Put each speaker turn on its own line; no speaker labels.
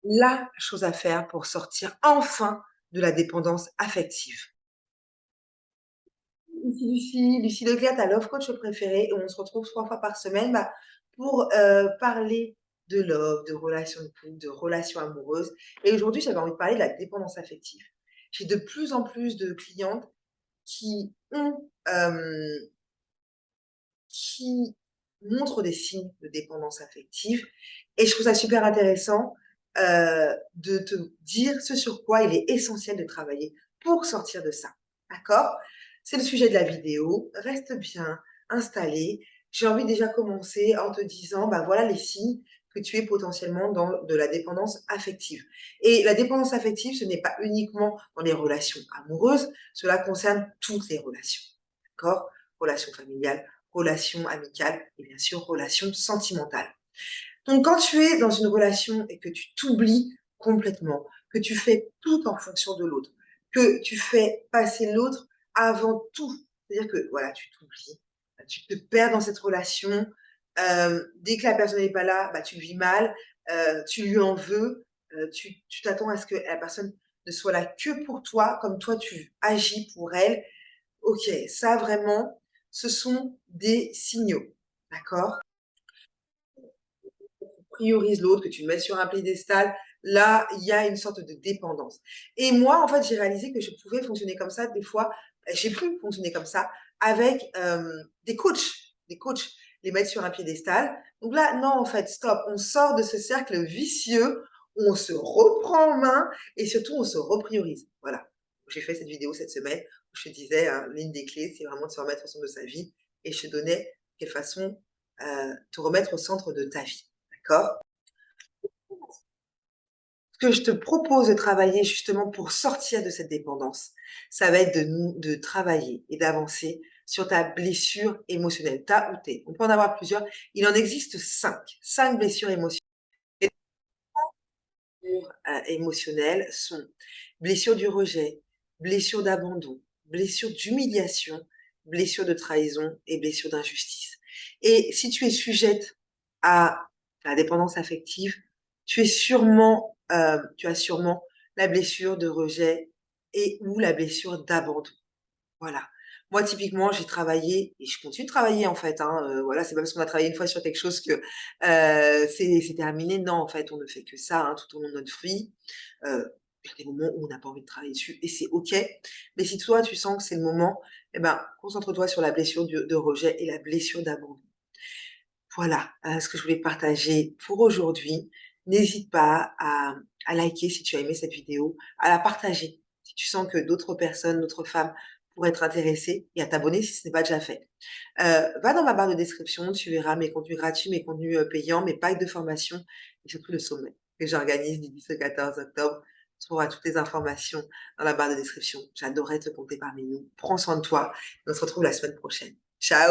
la chose à faire pour sortir enfin de la dépendance affective. Ici Lucie Leclerc, ta love coach préférée et on se retrouve 3 fois par semaine, pour, parler de love, de relations de couple, de relations amoureuses et aujourd'hui, j'avais envie de parler de la dépendance affective. J'ai de plus en plus de clientes qui ont, qui montrent des signes de dépendance affective et je trouve ça super intéressant, de te dire ce sur quoi il est essentiel de travailler pour sortir de ça. D'accord? C'est le sujet de la vidéo. Reste bien installé. J'ai envie de déjà commencer en te disant, bah, voilà les signes que tu es potentiellement dans de la dépendance affective et la dépendance affective, ce n'est pas uniquement dans les relations amoureuses, cela concerne toutes les relations. D'accord? Relations familiales, relations amicales et bien sûr relations sentimentales. Donc quand tu es dans une relation et que tu t'oublies complètement, que tu fais tout en fonction de l'autre, que tu fais passer l'autre avant tout, c'est-à-dire que voilà, tu t'oublies, tu te perds dans cette relation, dès que la personne n'est pas là, tu le vis mal, tu lui en veux, tu t'attends à ce que la personne ne soit là que pour toi, comme toi tu agis pour elle. OK, ça vraiment, ce sont des signaux, d'accord? Priorise l'autre, que tu le mets sur un piédestal, là, il y a une sorte de dépendance. Et moi, en fait, j'ai réalisé que je pouvais fonctionner comme ça des fois, j'ai pu fonctionner comme ça avec, des coachs, les mettre sur un piédestal. Donc là, non, en fait, stop, on sort de ce cercle vicieux, on se reprend en main et surtout on se repriorise. Voilà. J'ai fait cette vidéo cette semaine où je te disais, hein, l'une des clés, c'est vraiment de se remettre au centre de sa vie et je te donnais quelle façon, te remettre au centre de ta vie. D'accord? Ce que je te propose de travailler justement pour sortir de cette dépendance, ça va être de travailler et d'avancer sur ta blessure émotionnelle, ta ou tes. On peut en avoir plusieurs. Il en existe 5 blessures émotionnelles. Les blessures, émotionnelles sont blessure du rejet, blessure d'abandon, blessure d'humiliation, blessure de trahison et blessure d'injustice. Et si tu es sujette à la dépendance affective, tu as sûrement la blessure de rejet et ou la blessure d'abandon. Voilà. Moi, typiquement, j'ai travaillé et je continue de travailler, en fait, hein, voilà, c'est pas parce qu'on a travaillé une fois sur quelque chose que, c'est terminé. Non, en fait, on ne fait que ça, hein, tout au long de notre vie. Il y a des moments où on n'a pas envie de travailler dessus et c'est OK. Mais si toi, tu sens que c'est le moment, eh ben, concentre-toi sur la blessure de rejet et la blessure d'abandon. Voilà, ce que je voulais partager pour aujourd'hui. N'hésite pas à liker si tu as aimé cette vidéo, à la partager si tu sens que d'autres personnes, d'autres femmes pourraient être intéressées et à t'abonner si ce n'est pas déjà fait. Va dans ma barre de description, tu verras mes contenus gratuits, mes contenus, payants, mes packs de formation et surtout le sommet que j'organise du 10 au 14 octobre. Tu trouveras toutes les informations dans la barre de description. J'adorerais te compter parmi nous. Prends soin de toi et on se retrouve la semaine prochaine. Ciao!